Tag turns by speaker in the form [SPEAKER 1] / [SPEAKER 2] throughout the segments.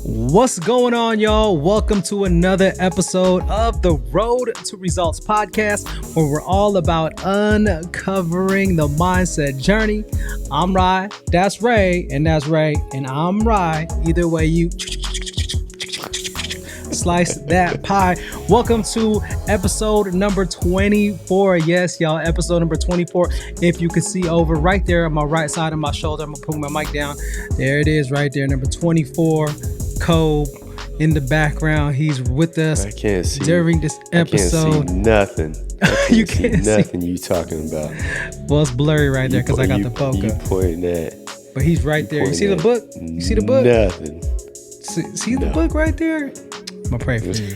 [SPEAKER 1] What's going on, y'all? Welcome to another episode of the Road to Results podcast, where we're all about uncovering the mindset journey. I'm Rhy, that's Ray, and that's Ray, and I'm Rhy. Either way, you slice that pie. Welcome to episode number 24. Yes, y'all, episode number 24. If you can see over right there on my right side of my shoulder, I'm gonna put my mic down. There it is, right there, number 24. Kobe in the background. He's with us during this episode.
[SPEAKER 2] I can't see nothing.
[SPEAKER 1] You can't
[SPEAKER 2] see nothing you talking about.
[SPEAKER 1] Well, it's blurry right there because I got the poke
[SPEAKER 2] You
[SPEAKER 1] up.
[SPEAKER 2] pointing at.
[SPEAKER 1] But he's right there. You see the book? You see the book?
[SPEAKER 2] Nothing.
[SPEAKER 1] See the book right there? I'm going to pray for you.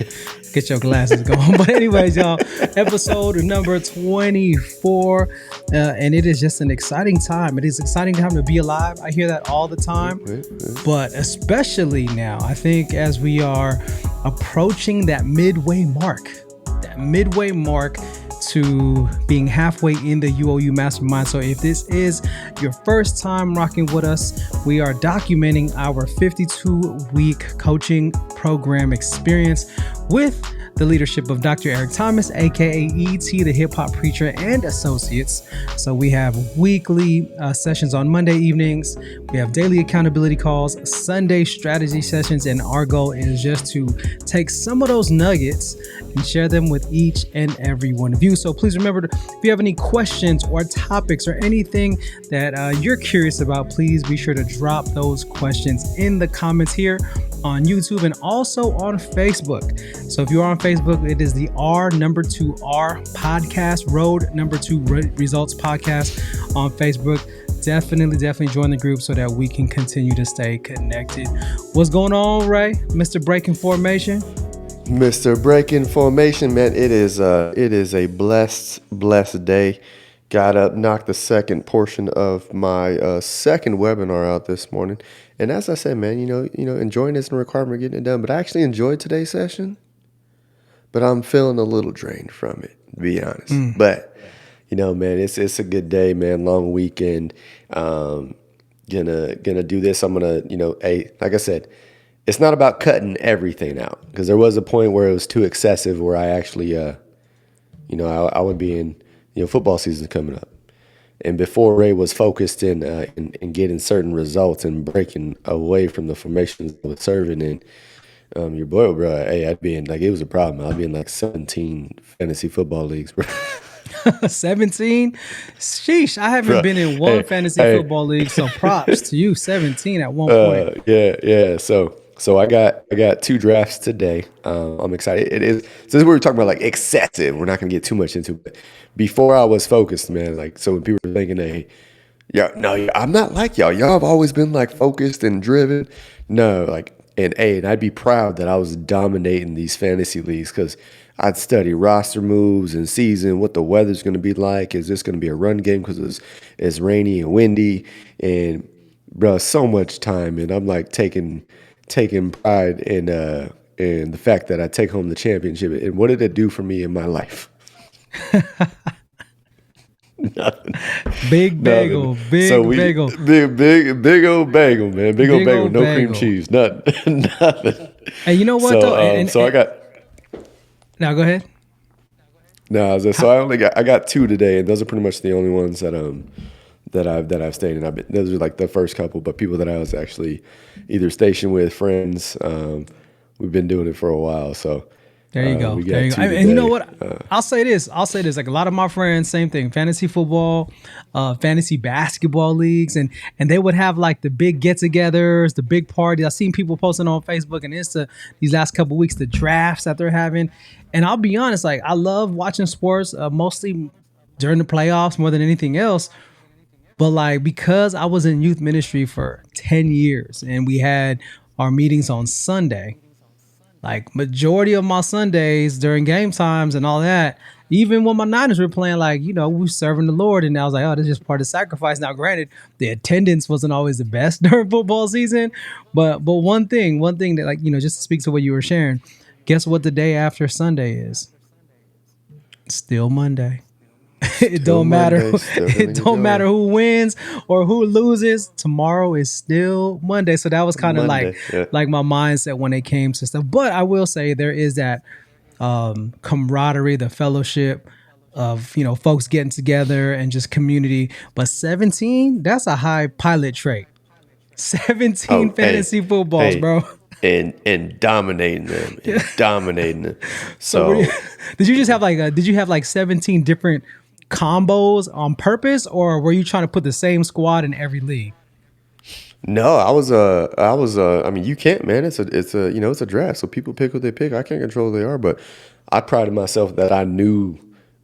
[SPEAKER 1] Get your glasses going. But anyways, y'all, episode number 24. And it is just an exciting time. It is an exciting time to be alive. I hear that all the time. But especially now, I think as we are approaching that midway mark to being halfway in the UOU Mastermind. So if this is your first time rocking with us, we are documenting our 52-week coaching program experience with the leadership of Dr. Eric Thomas, aka ET, the hip hop preacher, and associates. So we have weekly sessions on Monday evenings. We have daily accountability calls, Sunday strategy sessions, and our goal is just to take some of those nuggets and share them with each and every one of you. So please remember, if you have any questions or topics or anything that you're curious about, please be sure to drop those questions in the comments here on YouTube and also on Facebook. So if you are on Facebook, it is the R2R podcast, Road2 Results podcast on Facebook. Definitely join the group so that we can continue to stay connected. What's going on, Ray? Mr. Breaking Formation?
[SPEAKER 2] Mr. Breaking Formation, man, it is a blessed day. Got up, knocked the second portion of my second webinar out this morning. And as I said, man, you know, enjoying isn't a requirement of getting it done. But I actually enjoyed today's session. But I'm feeling a little drained from it, to be honest. But, you know, man, it's a good day, man. Long weekend. Gonna do this. I'm gonna, like I said, it's not about cutting everything out, because there was a point where it was too excessive, where I actually, I would be in, football season coming up. And before Ray was focused in getting certain results and breaking away from the formations I was serving in, your boy, bro, hey, I'd be in, like, it was a problem. I'd be in like 17 fantasy football leagues, bro.
[SPEAKER 1] 17? Sheesh, I haven't been in one fantasy football league, so props to you, 17 at one point.
[SPEAKER 2] Yeah. So I got 2 drafts today. I'm excited. It is, since we were talking about like excessive, we're not gonna get too much into it. But before I was focused, man, like, so when people were thinking, hey, I'm not like y'all. Y'all have always been like focused and driven. No, like, and I'd be proud that I was dominating these fantasy leagues, because I'd study roster moves and season, what the weather's going to be like. Is this going to be a run game because it's rainy and windy? And, bro, so much time. And I'm like taking pride in the fact that I take home the championship. And what did it do for me in my life? Nothing.
[SPEAKER 1] Big bagel, big old bagel,
[SPEAKER 2] man. Big old bagel, no cream cheese, nothing.
[SPEAKER 1] And you know what,
[SPEAKER 2] I got.
[SPEAKER 1] Now go ahead.
[SPEAKER 2] No, I got 2 today, and those are pretty much the only ones that I've stayed in. Those are like the first couple, but people that I was actually either stationed with, friends. We've been doing it for a while, so.
[SPEAKER 1] There you go. And you know what? I'll say this. Like, a lot of my friends, same thing. Fantasy football, fantasy basketball leagues, and they would have like the big get-togethers, the big parties. I've seen people posting on Facebook and Insta these last couple of weeks, the drafts that they're having. And I'll be honest, like, I love watching sports, mostly during the playoffs more than anything else. But like, because I was in youth ministry for 10 years and we had our meetings on Sunday, like, majority of my Sundays during game times and all that, even when my Niners were playing, like, we were serving the Lord, and I was like, oh, this is just part of sacrifice. Now, granted, the attendance wasn't always the best during football season, but one thing that, like, just to speak to what you were sharing, guess what the day after Sunday is? Still Monday. It
[SPEAKER 2] Still
[SPEAKER 1] don't matter.
[SPEAKER 2] Monday. Still
[SPEAKER 1] It
[SPEAKER 2] gonna get
[SPEAKER 1] don't matter
[SPEAKER 2] going.
[SPEAKER 1] who wins or who loses. Tomorrow is still Monday. So that was kind of
[SPEAKER 2] Monday. Yeah.
[SPEAKER 1] like my mindset when it came to stuff. But I will say there is that camaraderie, the fellowship of folks getting together and just community. But 17, that's a high pilot trait. 17
[SPEAKER 2] Oh, hey,
[SPEAKER 1] fantasy footballs,
[SPEAKER 2] hey,
[SPEAKER 1] bro.
[SPEAKER 2] and dominating them and dominating them.
[SPEAKER 1] So what do you,
[SPEAKER 2] So
[SPEAKER 1] did you just have did you have like 17 different combos on purpose, or were you trying to put the same squad in every league?
[SPEAKER 2] no, I mean, you can't, man. It's a draft. So people pick what they pick. I can't control who they are, but I prided myself that I knew,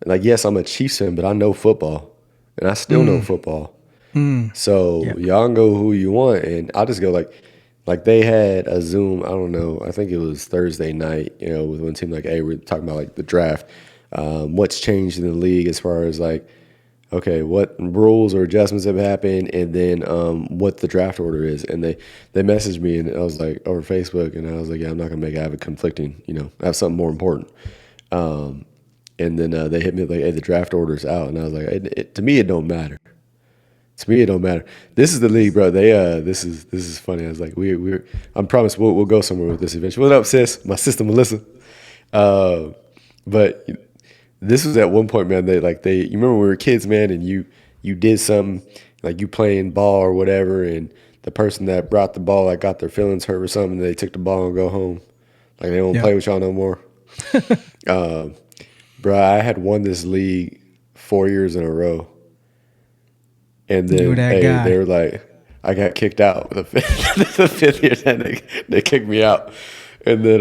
[SPEAKER 2] like, yes, I'm a Chiefs fan, but I know football, and I still know
[SPEAKER 1] Mm,
[SPEAKER 2] football.
[SPEAKER 1] mm,
[SPEAKER 2] So
[SPEAKER 1] yeah,
[SPEAKER 2] y'all can go who you want, and I'll just go like they had a Zoom. I don't know. I think it was Thursday night. With one team like, hey, we're talking about like the draft. What's changed in the league as far as like, okay, what rules or adjustments have happened, and then what the draft order is. And they messaged me, and I was like over Facebook, and I was like, yeah, I'm not gonna make it. I have a conflicting. I have something more important. And then they hit me like, hey, the draft order's out, and I was like, to me, it don't matter. To me, it don't matter. This is the league, bro. This is funny. I was like, we're. I promise we'll go somewhere with this eventually. What up, sis? My sister Melissa. Uh, but this was at one point, man. You remember when we were kids, man, and you did something like you playing ball or whatever, and the person that brought the ball like got their feelings hurt or something. And they took the ball and go home. Like they don't
[SPEAKER 1] yeah.
[SPEAKER 2] play with y'all no more. Bro, I had won this league 4 years in a row. And
[SPEAKER 1] You were
[SPEAKER 2] then,
[SPEAKER 1] that
[SPEAKER 2] hey, they
[SPEAKER 1] guy.
[SPEAKER 2] were like, I got kicked out the fifth, the 5th year. Then they kicked me out, and then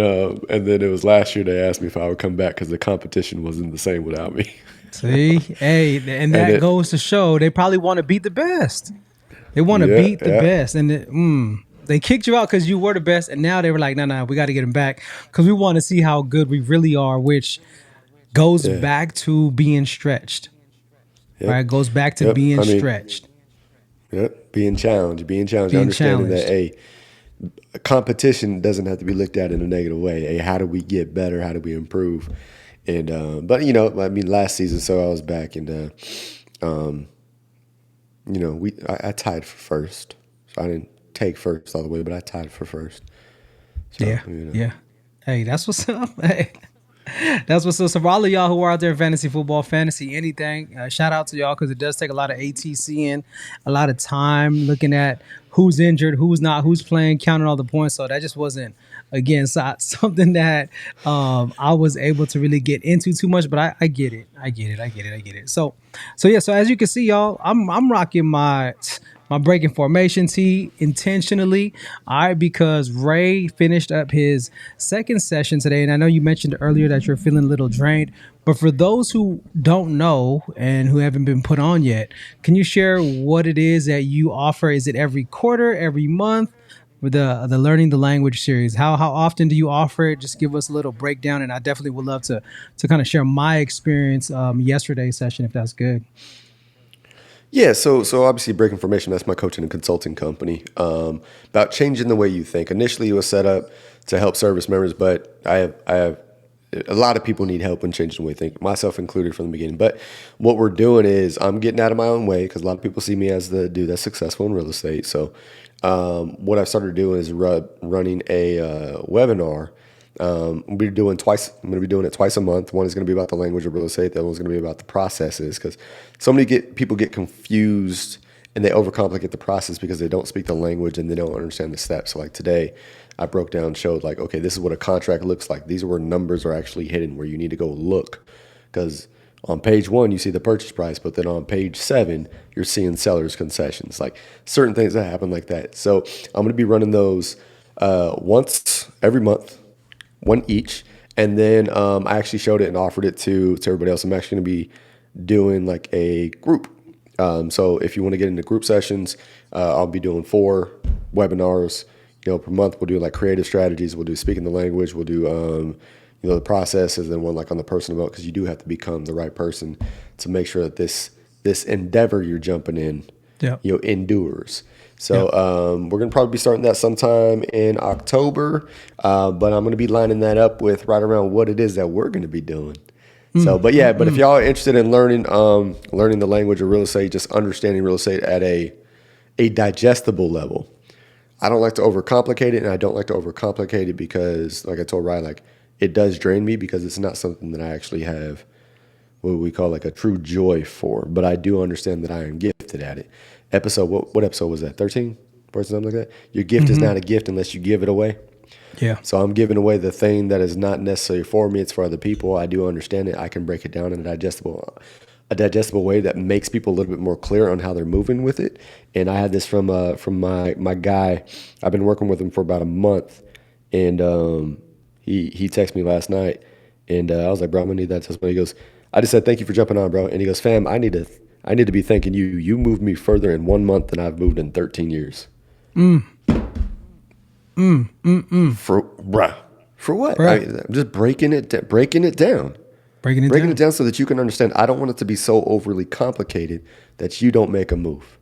[SPEAKER 2] it was last year they asked me if I would come back because the competition wasn't the same without me.
[SPEAKER 1] See, hey, and
[SPEAKER 2] And
[SPEAKER 1] that
[SPEAKER 2] it,
[SPEAKER 1] goes to show they probably want to beat the best. They want to
[SPEAKER 2] yeah,
[SPEAKER 1] beat the
[SPEAKER 2] yeah,
[SPEAKER 1] best, and they kicked you out because you were the best, and now they were like, no, we got to get him back because we want to see how good we really are, which goes
[SPEAKER 2] yeah,
[SPEAKER 1] back to being stretched.
[SPEAKER 2] yep,
[SPEAKER 1] Right, goes back to
[SPEAKER 2] yep.
[SPEAKER 1] being
[SPEAKER 2] I mean,
[SPEAKER 1] stretched,
[SPEAKER 2] yep, being challenged,
[SPEAKER 1] being
[SPEAKER 2] understanding that,
[SPEAKER 1] challenged.
[SPEAKER 2] hey, competition doesn't have to be looked at in a negative way. Hey, how do we get better? How do we improve? And but I mean, last season, so I was back, and um, I tied for first. So I didn't take first all the way, but I tied for first. So
[SPEAKER 1] Yeah, yeah. Hey, that's what's up. Hey. That's what's up. So for all of y'all who are out there in fantasy football, fantasy anything, shout out to y'all because it does take a lot of ATC and a lot of time looking at who's injured, who's not, who's playing, counting all the points. So that just wasn't, again, something that I was able to really get into too much. But I get it. I get it. I get it. I get it. So yeah. So as you can see, y'all, I'm rocking my breaking formation tee intentionally. All right, because Ray finished up his second session today. And I know you mentioned earlier that you're feeling a little drained. But for those who don't know and who haven't been put on yet, can you share what it is that you offer? Is it every quarter, every month? With the learning the language series, how often do you offer it? Just give us a little breakdown, and I definitely would love to kind of share my experience yesterday's session if that's good.
[SPEAKER 2] Yeah, so obviously Breaking Formation, that's my coaching and consulting company. About changing the way you think. Initially, it was set up to help service members, but I have a lot of people need help in changing the way they think, myself included from the beginning. But what we're doing is I'm getting out of my own way because a lot of people see me as the dude that's successful in real estate. So what I've started doing is running a webinar. We'll be doing twice. I'm going to be doing it twice a month. One is going to be about the language of real estate. The other one's going to be about the processes because so many people get confused and they overcomplicate the process because they don't speak the language and they don't understand the steps. So like today, I broke down, showed like, okay, this is what a contract looks like. These are where numbers are actually hidden, where you need to go look because on page 1 you see the purchase price, but then on page 7 you're seeing seller's concessions, like certain things that happen like that. So I'm going to be running those once every month, one each. And then I actually showed it and offered it to everybody else. I'm actually going to be doing like a group. So if you want to get into group sessions, I'll be doing 4 webinars, per month. We'll do like creative strategies. We'll do speaking the language. We'll do, the processes, and one like on the personal development, because you do have to become the right person to make sure that this endeavor you're jumping in,
[SPEAKER 1] Yeah.
[SPEAKER 2] endures.
[SPEAKER 1] Yeah.
[SPEAKER 2] So we're going to probably be starting that sometime in October, but I'm going to be lining that up with right around what it is that we're going to be doing. So, but yeah, but if y'all are interested in learning the language of real estate, just understanding real estate at a digestible level. I don't like to overcomplicate it, and I don't like to overcomplicate it because, like I told Rhy, like it does drain me because it's not something that I actually have what we call like a true joy for. But I do understand that I am gifted at it. What episode was that? 13 or something like that. Your gift is not a gift unless you give it away.
[SPEAKER 1] Yeah.
[SPEAKER 2] So I'm giving away the thing that is not necessarily for me. It's for other people. I do understand it. I can break it down in a digestible way that makes people a little bit more clear on how they're moving with it. And I had this from my guy. I've been working with him for about a month, and he texted me last night, and I was like, bro, I'm gonna need that testimony. He goes, I just said thank you for jumping on, bro. And he goes, fam, I need to be thanking you. You moved me further in 1 month than I've moved in 13 years. For what? I'm just breaking it down. Breaking it down so that you can understand. I don't want it to be so overly complicated that you don't make a move.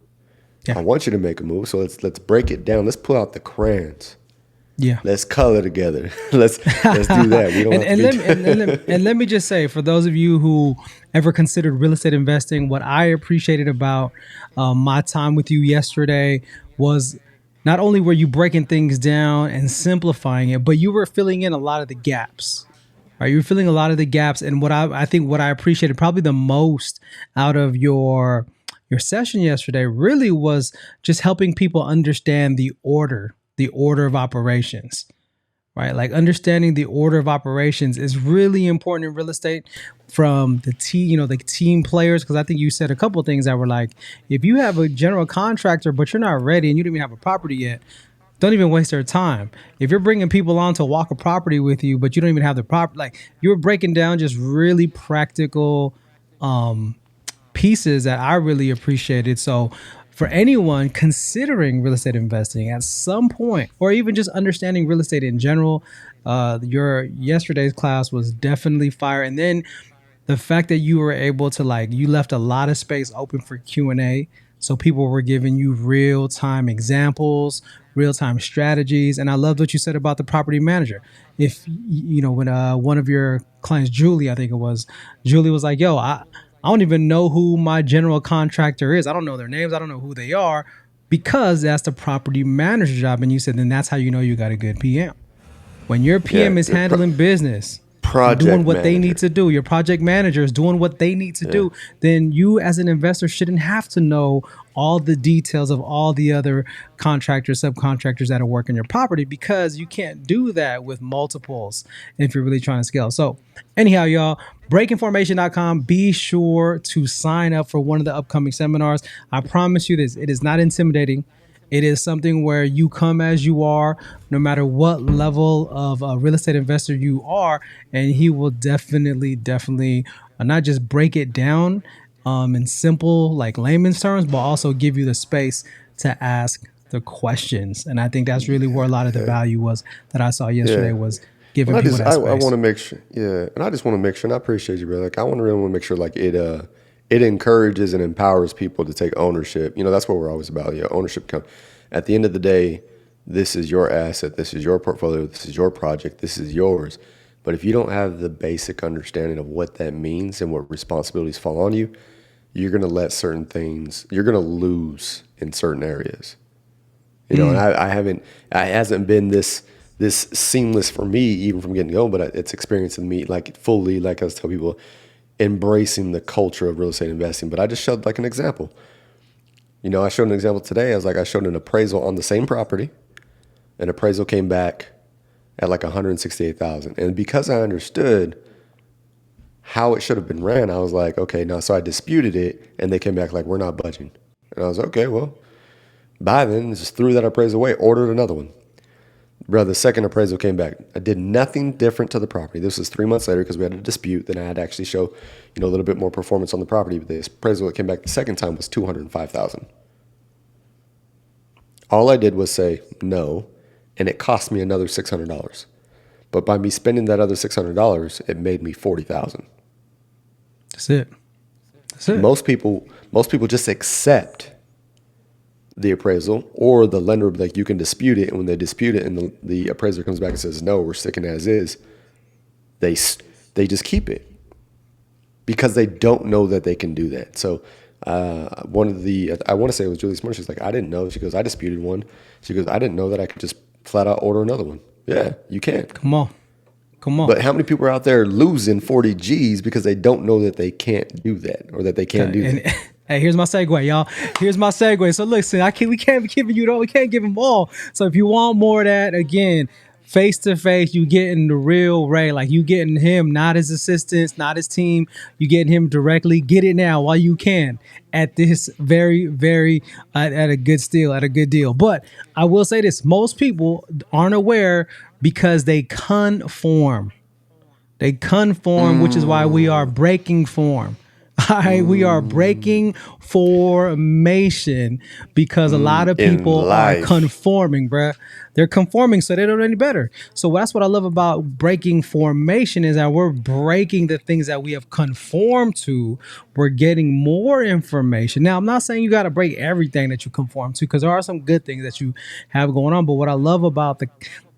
[SPEAKER 1] Yeah.
[SPEAKER 2] I want you to make a move. So let's break it down. Let's pull out the crayons.
[SPEAKER 1] Yeah.
[SPEAKER 2] Let's color together. let's do that. We don't
[SPEAKER 1] and let me just say, for those of you who ever considered real estate investing, what I appreciated about my time with you yesterday was not only were you breaking things down and simplifying it, but you were filling in a lot of the gaps. Right? You were filling a lot of the gaps. And what I think what I appreciated probably the most out of your session yesterday really was just helping people understand the order of operations. Right? Like understanding the order of operations is really important in real estate from the team players. Cause I think you said a couple of things that were like, if you have a general contractor, but you're not ready and you don't even have a property yet, don't even waste their time. If you're bringing people on to walk a property with you, but you don't even have the property, like you were breaking down just really practical, pieces that I really appreciated. So for anyone considering real estate investing at some point, or even just understanding real estate in general, your yesterday's class was definitely fire. And then the fact that you were able to you left a lot of space open for Q&A. So people were giving you real-time examples, real-time strategies. And I loved what you said about the property manager. If, when one of your clients, Julie, I think it was, Julie was like, yo, I don't even know who my general contractor is. I don't know their names. I don't know who they are, because that's the property manager job. And you said, then that's how you know you got a good PM. When your PM is handling business, doing what they need to do, your project manager is doing what they need to do, then you as an investor shouldn't have to know all the details of all the other contractors, subcontractors that are working your property, because you can't do that with multiples if you're really trying to scale. So anyhow, y'all, breakinformation.com, be sure to sign up for one of the upcoming seminars. I promise you this, it is not intimidating. It is something where you come as you are, no matter what level of real estate investor you are, and he will definitely not just break it down in simple, like layman's terms, but also give you the space to ask the questions. And I think that's really where a lot of the value was that I saw yesterday, was giving people that space.
[SPEAKER 2] I want to make sure, and I just want to make sure, and I appreciate you, brother. Like I really want to make sure, like it encourages and empowers people to take ownership. That's what we're always about. Ownership. At the end of the day, this is your asset. This is your portfolio. This is your project. This is yours. But if you don't have the basic understanding of what that means and what responsibilities fall on you, you're going to let certain things, you're going to lose in certain areas. And it hasn't been this seamless for me, even from getting going, but it's experiencing me like fully, like I was telling people, embracing the culture of real estate investing. But I just showed like an example. I showed an example today. I showed an appraisal on the same property. An appraisal came back at like $168,000. And because I understood how it should have been ran, I was like, okay, now, so I disputed it, and they came back like, we're not budging. And I was like, okay, well, bye then. Just threw that appraisal away, ordered another one. Bro, the second appraisal came back. I did nothing different to the property. This was 3 months later because we had a dispute. Then I had to actually show, a little bit more performance on the property. But the appraisal that came back the second time was $205,000. All I did was say no, and it cost me another $600. But by me spending that other $600, it made me $40,000.
[SPEAKER 1] That's it.
[SPEAKER 2] Most people just accept the appraisal, or the lender will be like, you can dispute it. And when they dispute it and the appraiser comes back and says, no, we're sticking as is, they just keep it. because they don't know that they can do that. So one of the, I want to say it was Julie Smart. She's like, I didn't know. She goes, I disputed one. She goes, I didn't know that I could just flat out order another one. Yeah, you can.
[SPEAKER 1] Come on. Come on.
[SPEAKER 2] But how many people are out there losing 40 G's because they don't know that they can't do that or that they can do
[SPEAKER 1] And
[SPEAKER 2] that?
[SPEAKER 1] hey, here's my segue, y'all. Here's my segue. So listen, we can't be giving you we can't give them all. So if you want more of that, again, face to face, you getting the real Ray. Like you getting him, not his assistants, not his team. You getting him directly. Get it now while you can at this very, very at a good steal, at a good deal. But I will say this: most people aren't aware because they conform. They conform, which is why we are breaking form. All right, we are breaking formation because a lot of
[SPEAKER 2] In
[SPEAKER 1] people are
[SPEAKER 2] life.
[SPEAKER 1] conforming, bruh. They're conforming, so they don't know any better. So that's what I love about breaking formation is that we're breaking the things that we have conformed to. We're getting more information. Now, I'm not saying you got to break everything that you conform to because there are some good things that you have going on. But what I love about the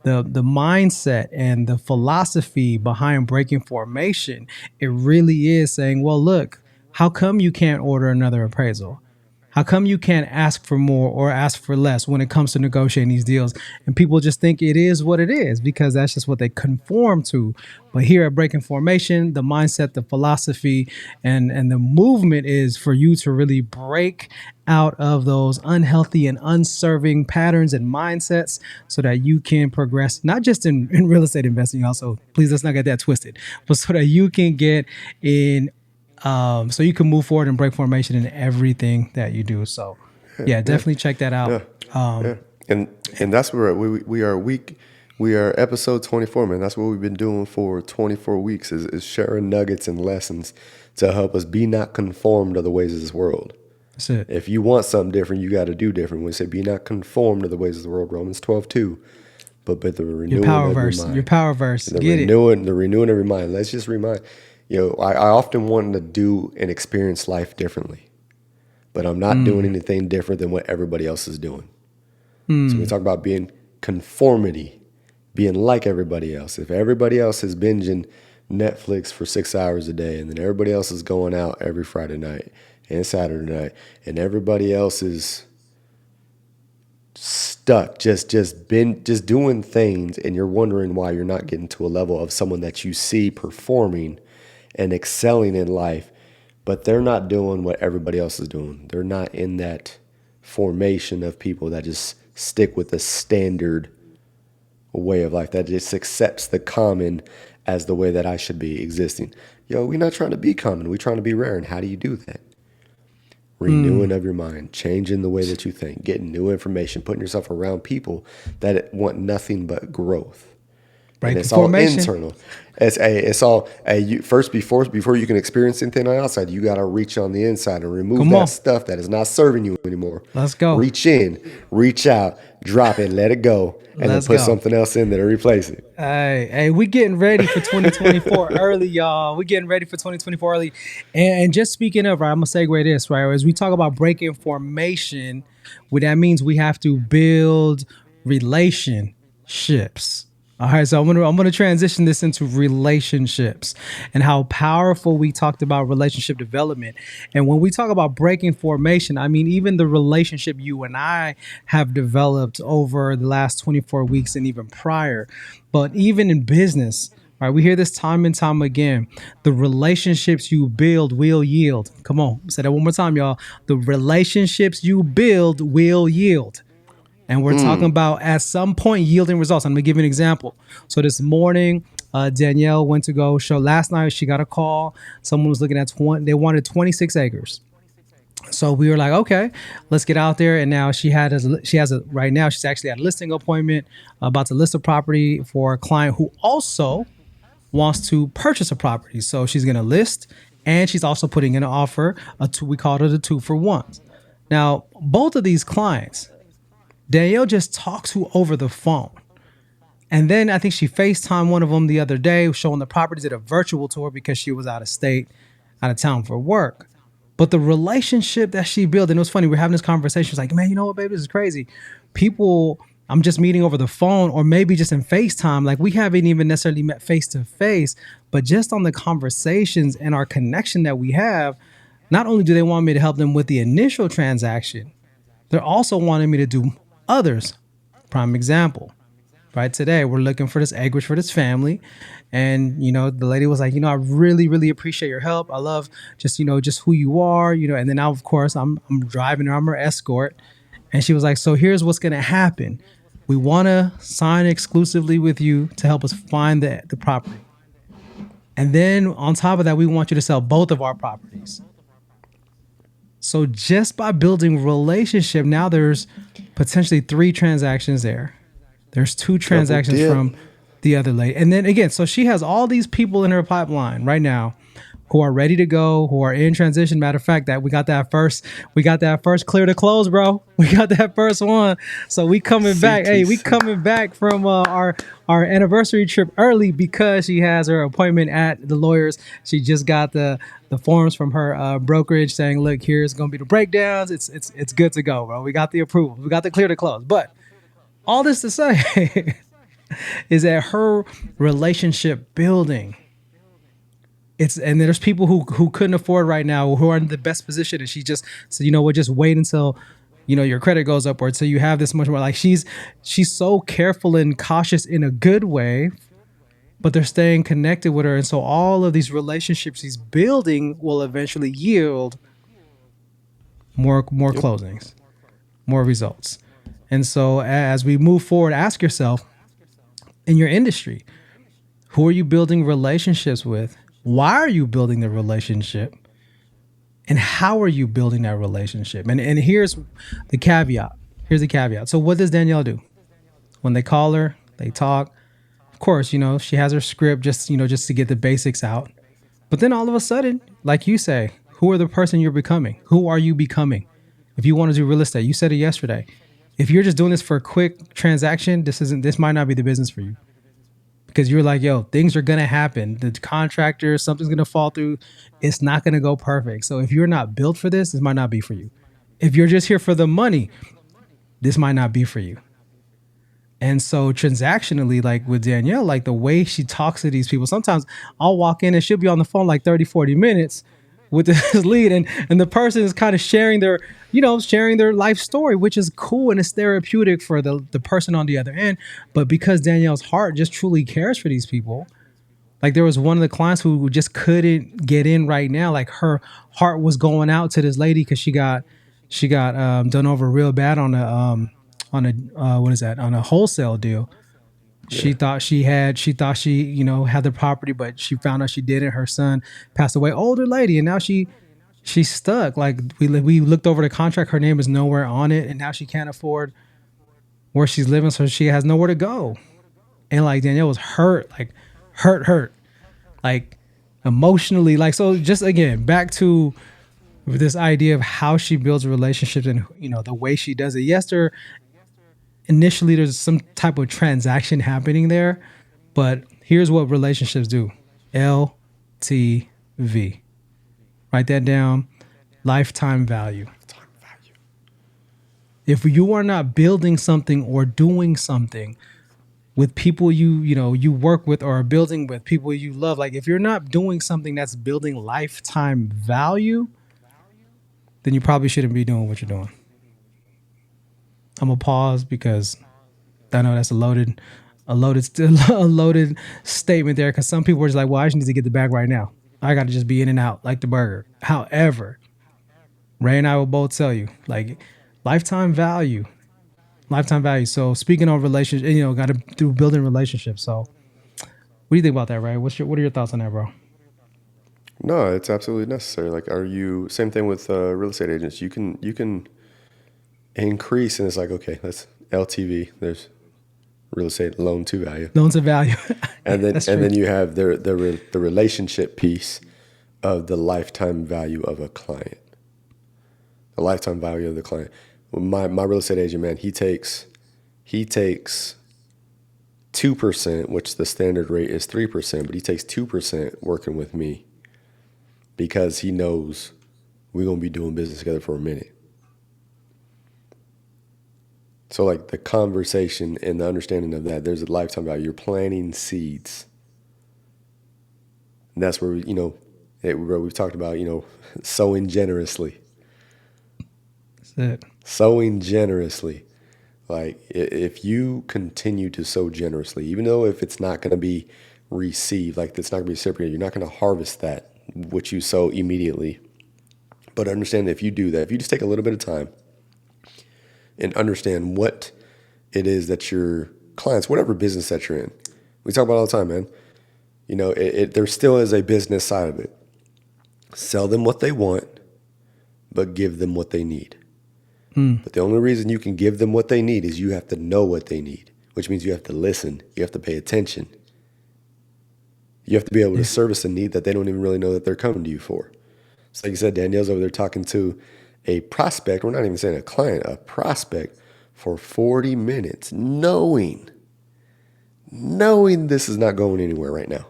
[SPEAKER 1] mindset and the philosophy behind breaking formation, it really is saying, well, look, how come you can't order another appraisal? How come you can't ask for more or ask for less when it comes to negotiating these deals? And people just think it is what it is because that's just what they conform to. But here at Breaking Formation, the mindset, the philosophy, and the movement is for you to really break out of those unhealthy and unserving patterns and mindsets so that you can progress, not just in real estate investing, also, please let's not get that twisted, but so that you can get in so you can move forward and break formation in everything that you do. So yeah, definitely check that out.
[SPEAKER 2] Yeah. And that's where we are we are episode 24, man. That's what we've been doing for 24 weeks is sharing nuggets and lessons to help us be not conformed to the ways of this world.
[SPEAKER 1] That's it.
[SPEAKER 2] If you want something different, you got to do different. We say be not conformed to the ways of the world, Romans 12:2. But the renewing
[SPEAKER 1] Your power
[SPEAKER 2] of
[SPEAKER 1] verse.
[SPEAKER 2] your mind.
[SPEAKER 1] Your power verse.
[SPEAKER 2] The
[SPEAKER 1] Get
[SPEAKER 2] renewing, The renewing of your mind. Let's just remind, I often want to do and experience life differently, but I'm not doing anything different than what everybody else is doing. So we talk about being conformity, being like everybody else. If everybody else is binging Netflix for 6 hours a day, and then everybody else is going out every Friday night and Saturday night, and everybody else is stuck just doing things, and you're wondering why you're not getting to a level of someone that you see performing and excelling in life, but they're not doing what everybody else is doing. They're not in that formation of people that just stick with the standard way of life, that just accepts the common as the way that I should be existing. We're not trying to be common. We're trying to be rare. And how do you do that? Renewing of your mind, changing the way that you think, getting new information, putting yourself around people that want nothing but growth. And it's all internal. It's all first before you can experience anything on the outside, you got to reach on the inside and remove that stuff that is not serving you anymore.
[SPEAKER 1] Let's go.
[SPEAKER 2] Reach in, reach out, drop it, let it go, and then put something else in there to replace it.
[SPEAKER 1] Hey, we getting ready for 2024 early, y'all. We getting ready for 2024 early. And just speaking of, right, I'm gonna segue this, right? As we talk about breaking formation, what that means we have to build relationships. All right, so I'm gonna transition this into relationships and how powerful we talked about relationship development. And when we talk about breaking formation, I mean even the relationship you and I have developed over the last 24 weeks and even prior. But even in business, right, we hear this time and time again. The relationships you build will yield. Come on, say that one more time, y'all. The relationships you build will yield. And we're talking about at some point yielding results. I'm going to give you an example. So this morning, Danielle went to go show. Last night, she got a call. Someone was looking at they wanted 26 acres. So we were like, okay, let's get out there. And now right now, she's actually at a listing appointment, about to list a property for a client who also wants to purchase a property. So she's going to list, and she's also putting in an offer. We called it a 2-for-1. Now, both of these clients, Danielle just talked to over the phone. And then I think she FaceTimed one of them the other day, showing the properties at a virtual tour because she was out of state, out of town for work. But the relationship that she built, and it was funny, we're having this conversation. She's like, man, you know what, baby, this is crazy. People I'm just meeting over the phone or maybe just in FaceTime. Like we haven't even necessarily met face to face, but just on the conversations and our connection that we have, not only do they want me to help them with the initial transaction, they're also wanting me to do others. Prime example, right? Today we're looking for this acreage for this family. And, the lady was like, I really, really appreciate your help. I love just, just who you are, and then now, of course, I'm driving her, I'm her escort. And she was like, so here's what's going to happen. We want to sign exclusively with you to help us find the property. And then on top of that, we want you to sell both of our properties. So just by building relationship, now there's potentially 3 transactions there. There's 2 transactions from the other lady. And then again, so she has all these people in her pipeline right now who are ready to go, who are in transition. Matter of fact, that we got that first clear to close, bro. We got that first one. So we coming back. Hey, we coming back from our anniversary trip early because she has her appointment at the lawyers. She just got the forms from her brokerage saying, look, here's going to be the breakdowns. It's good to go, bro. We got the approval. We got the clear to close. But all this to say is that her relationship building, and there's people who couldn't afford right now, who are in the best position, and she just said, we'll just wait until your credit goes up or until you have this much more. Like she's so careful and cautious in a good way, but they're staying connected with her, and so all of these relationships she's building will eventually yield more closings, more results. And so as we move forward, ask yourself, in your industry, who are you building relationships with? Why are you building the relationship? And how are you building that relationship? And here's the caveat. So what does Danielle do? When they call her, they talk. Of course, she has her script just to get the basics out. But then all of a sudden, like you say, who are the person you're becoming? Who are you becoming? If you want to do real estate, you said it yesterday. If you're just doing this for a quick transaction, this might not be the business for you. Because you're like, yo, things are going to happen. The contractor, something's going to fall through. It's not going to go perfect. So if you're not built for this might not be for you. If you're just here for the money, this might not be for you. And so transactionally, like with Danielle, like the way she talks to these people, sometimes I'll walk in and she'll be on the phone like 30, 40 minutes with this lead, and the person is kind of sharing their life story, which is cool and it's therapeutic for the person on the other end. But because Danielle's heart just truly cares for these people, like there was one of the clients who just couldn't get in right now. Like her heart was going out to this lady because she got done over real bad on a wholesale deal. Yeah. She thought she had the property, but she found out she didn't. Her son passed away, older lady, and now she's stuck. Like we looked over the contract, her name is nowhere on it, and now she can't afford where she's living, so she has nowhere to go. And like Danielle was hurt, like hurt, like emotionally, like. So just again, back to this idea of how she builds relationships and the way she does it. Yes, initially there's some type of transaction happening there, but here's what relationships do. LTV. Write that down. Lifetime value. If you are not building something or doing something with people you work with or are building with people you love, like if you're not doing something that's building lifetime value, then you probably shouldn't be doing what you're doing. I'm gonna pause because I know that's a loaded statement there, because some people are just like, well, I just need to get the bag right now. I got to just be in and out like the burger. However, Ray and I will both tell you, like, lifetime value. So speaking of relationships, got to do building relationships. So what do you think about that, Ray? What are your thoughts on that, bro?
[SPEAKER 2] No, it's absolutely necessary. Like, same thing with real estate agents. You can increase, and it's like, okay, that's LTV. There's real estate loan to value.
[SPEAKER 1] And
[SPEAKER 2] then you have the relationship piece of the lifetime value of a client. The lifetime value of the client. My real estate agent, man, he takes 2%, which the standard rate is 3%, but he takes 2% working with me because he knows we're gonna be doing business together for a minute. So like the conversation and the understanding of that, there's a lifetime value. You're planting seeds. And that's where, where we've talked about, sowing generously.
[SPEAKER 1] That's it.
[SPEAKER 2] Sowing generously. Like if you continue to sow generously, even though if it's not going to be received, like it's not going to be reciprocated, you're not going to harvest that, which you sow immediately. But understand that if you do that, if you just take a little bit of time and understand what it is that your clients, whatever business that you're in, we talk about it all the time, man. There still is a business side of it. Sell them what they want, but give them what they need. But the only reason you can give them what they need is you have to know what they need, which means you have to listen. You have to pay attention. You have to be able to service a need that they don't even really know that they're coming to you for. So like you said, Danielle's over there talking to a prospect. We're not even saying a client, a prospect for 40 minutes, knowing this is not going anywhere right now.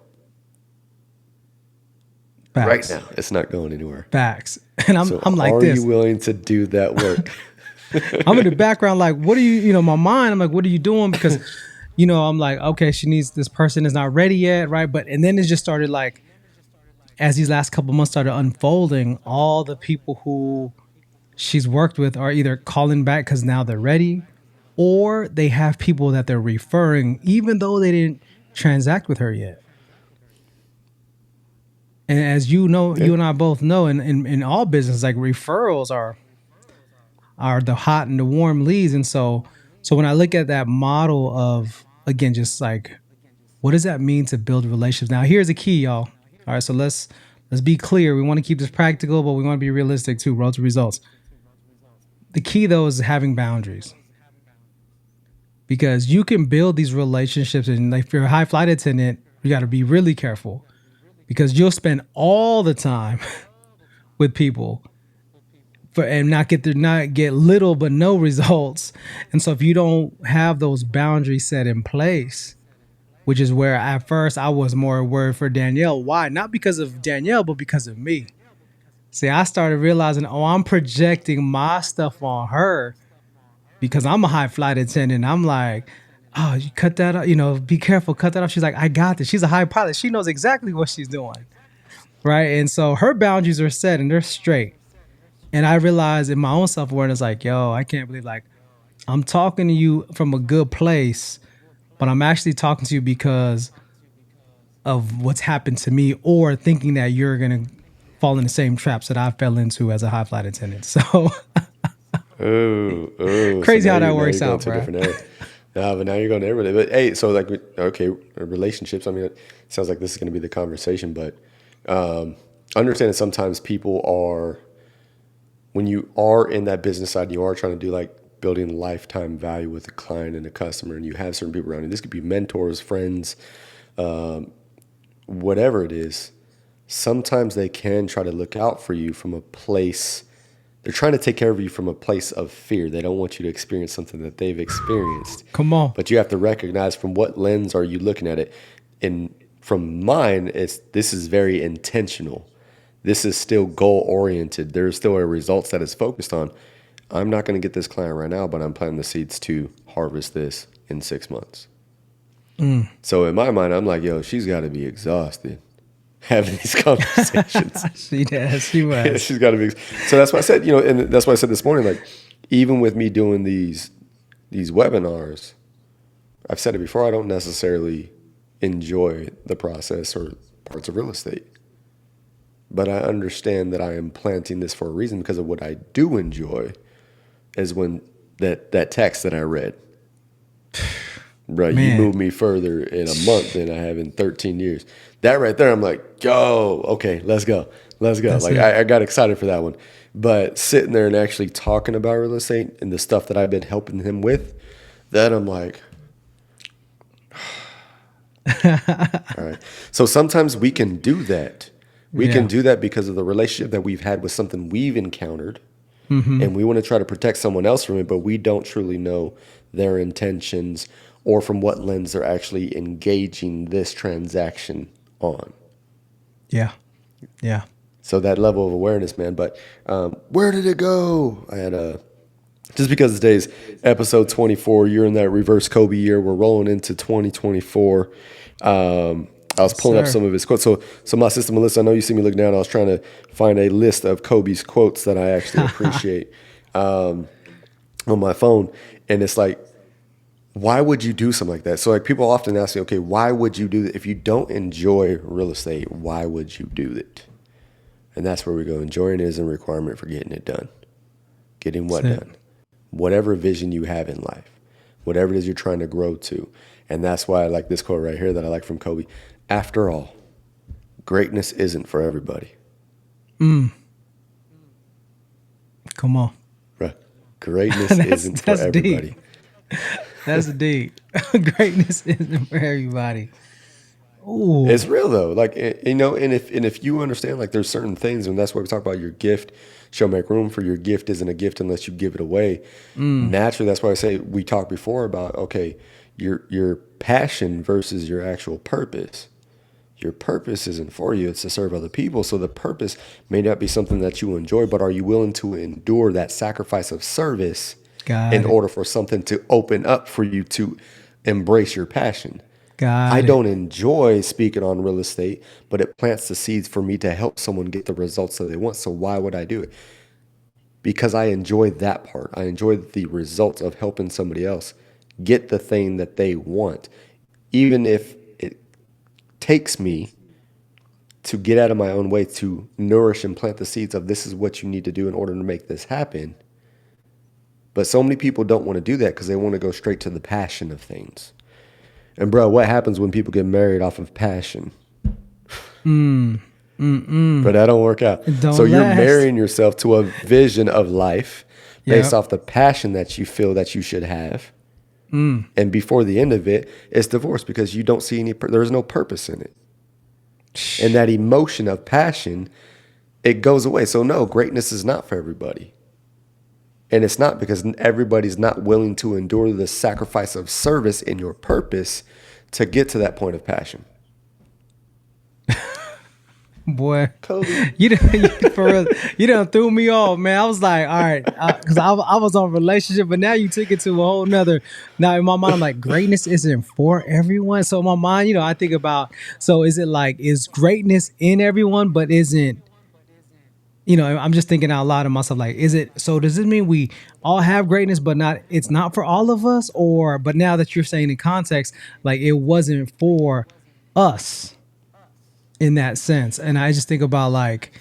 [SPEAKER 1] Facts.
[SPEAKER 2] Right now, it's not going anywhere.
[SPEAKER 1] Facts. And I'm like this.
[SPEAKER 2] Are you willing to do that work?
[SPEAKER 1] I'm in the background like, what are you, my mind, I'm like, what are you doing? Because, I'm like, okay, this person is not ready yet, right? And then it just started like, as these last couple months started unfolding, all the people who she's worked with are either calling back because now they're ready, or they have people that they're referring, even though they didn't transact with her yet. And as you know, you and I both know, in all business, like referrals are the hot and the warm leads. And so when I look at that model of, again, just like, what does that mean to build relationships? Now, here's the key, y'all. All right, so let's be clear. We want to keep this practical, but we want to be realistic too. Road to results. The key, though, is having boundaries. Because you can build these relationships, and like if you're a high flight attendant, you got to be really careful because you'll spend all the time with people and not get little but no results. And so if you don't have those boundaries set in place, which is where at first I was more worried for Danielle. Why? Not because of Danielle, but because of me. See, I started realizing, I'm projecting my stuff on her because I'm a high flight attendant. I'm like, oh, you cut that off, be careful, cut that off. She's like, I got this. She's a high pilot. She knows exactly what she's doing. Right. And so her boundaries are set and they're straight. And I realized in my own self-awareness, like, yo, I can't believe, like, I'm talking to you from a good place, but I'm actually talking to you because of what's happened to me, or thinking that you're going to fall in the same traps that I fell into as a high flight attendant. So crazy how that works out, bro.
[SPEAKER 2] No, but now you're going to everybody. But hey, so like, okay, relationships. I mean, it sounds like this is going to be the conversation, but understand that sometimes people are, when you are in that business side, you are trying to do like building lifetime value with a client and a customer, and you have certain people around you. This could be mentors, friends, whatever it is. Sometimes they can try to look out for you from a place. They're trying to take care of you from a place of fear. They don't want you to experience something that they've experienced.
[SPEAKER 1] Come on.
[SPEAKER 2] But you have to recognize from what lens are you looking at it. And from mine, this is very intentional. This is still goal-oriented. There's still a results that is focused on. I'm not going to get this client right now, but I'm planting the seeds to harvest this in 6 months. So in my mind, I'm like, yo, she's got to be exhausted having these conversations.
[SPEAKER 1] She does. She was.
[SPEAKER 2] Yeah, she's got to be. So that's why I said, and that's why I said this morning, like, even with me doing these webinars, I've said it before, I don't necessarily enjoy the process or parts of real estate. But I understand that I am planting this for a reason, because of what I do enjoy is when that text that I read. Bro, you moved me further in a month than I have in 13 years. That right there, I'm like, yo, okay, let's go. That's like, I got excited for that one. But sitting there and actually talking about real estate and the stuff that I've been helping him with, that I'm like, all right. So sometimes we can do that. We can do that because of the relationship that we've had with something we've encountered. And we want to try to protect someone else from it, but we don't truly know their intentions or from what lens they're actually engaging this transaction on.
[SPEAKER 1] Yeah.
[SPEAKER 2] So that level of awareness, man. But where did it go? I had Just because today's episode 24, you're in that reverse Kobe year. We're rolling into 2024. I was
[SPEAKER 1] Yes,
[SPEAKER 2] pulling up
[SPEAKER 1] sir.
[SPEAKER 2] some of his quotes. So my sister Melissa, I know you see me look down. I was trying to find a list of Kobe's quotes that I actually appreciate on my phone, and it's like, why would you do something like that? So like people often ask me, okay, why would you do that if you don't enjoy real estate? Why would you do it? And that's where we go. Enjoying is a requirement for getting it done. Getting
[SPEAKER 1] That's
[SPEAKER 2] what
[SPEAKER 1] it.
[SPEAKER 2] done? Whatever vision you have in life, whatever it is you're trying to grow to. And that's why I like this quote right here that I like from Kobe. After all, greatness isn't for everybody.
[SPEAKER 1] Come on.
[SPEAKER 2] Right? Greatness
[SPEAKER 1] that's
[SPEAKER 2] isn't for
[SPEAKER 1] that's deep.
[SPEAKER 2] everybody.
[SPEAKER 1] That's deep. Greatness isn't for everybody. Ooh.
[SPEAKER 2] It's real though. Like and if you understand like there's certain things, and that's why we talk about your gift shall make room, for your gift isn't a gift unless you give it away. Naturally, that's why I say we talked before about okay, your passion versus your actual purpose. Your purpose isn't for you, it's to serve other people. So the purpose may not be something that you enjoy, but are you willing to endure that sacrifice of service in
[SPEAKER 1] Got it.
[SPEAKER 2] order for something to open up for you to embrace your passion? I
[SPEAKER 1] Got it.
[SPEAKER 2] don't enjoy speaking on real estate, but it plants the seeds for me to help someone get the results that they want. So why would I do it? Because I enjoy that part. I enjoy the results of helping somebody else get the thing that they want. Even if it takes me to get out of my own way to nourish and plant the seeds of this is what you need to do in order to make this happen. But so many people don't want to do that because they want to go straight to the passion of things. And bro, what happens when people get married off of passion? But that don't work out.
[SPEAKER 1] It
[SPEAKER 2] So
[SPEAKER 1] don't
[SPEAKER 2] you're
[SPEAKER 1] last.
[SPEAKER 2] marrying yourself to a vision of life based
[SPEAKER 1] Yep.
[SPEAKER 2] off the passion that you feel that you should have. And before the end of it, it's divorce because you don't see there's no purpose in it. And that emotion of passion, it goes away. So no, greatness is not for everybody. And it's not because everybody's not willing to endure the sacrifice of service in your purpose to get to that point of passion.
[SPEAKER 1] Boy,
[SPEAKER 2] Kobe.
[SPEAKER 1] for real, you done threw me off, man. I was like, all right, because I was on relationship, but now you took it to a whole nother. Now in my mind, I'm like, greatness isn't for everyone. So in my mind, I think about, so is it like, is greatness in everyone, but isn't, I'm just thinking out loud to myself, like, is it, so does this mean we all have greatness, but it's not for all of us? Or, but now that you're saying in context, like it wasn't for us in that sense. And I just think about like,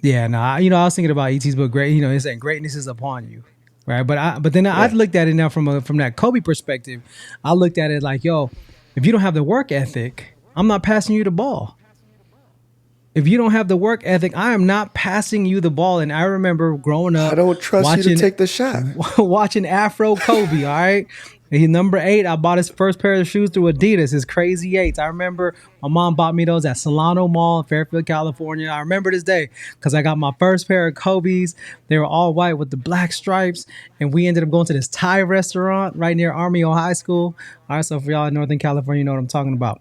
[SPEAKER 1] yeah, no, I was thinking about ET's book, great, it's saying greatness is upon you. Right. But then I
[SPEAKER 2] Yeah.
[SPEAKER 1] looked at it now from that Kobe perspective. I looked at it like, yo, if you don't have the work ethic, I'm not passing you the ball. If you don't have the work ethic, I am not passing you the ball. And I remember growing
[SPEAKER 2] I
[SPEAKER 1] up
[SPEAKER 2] don't trust you to
[SPEAKER 1] watching
[SPEAKER 2] take the shot.
[SPEAKER 1] watching Afro Kobe. All right. And he's number 8. I bought his first pair of shoes through Adidas, his Crazy Eights. I remember my mom bought me those at Solano Mall in Fairfield, California. I remember this day because I got my first pair of Kobe's. They were all white with the black stripes. And we ended up going to this Thai restaurant right near Army High School. All right. So for y'all in Northern California, you know what I'm talking about.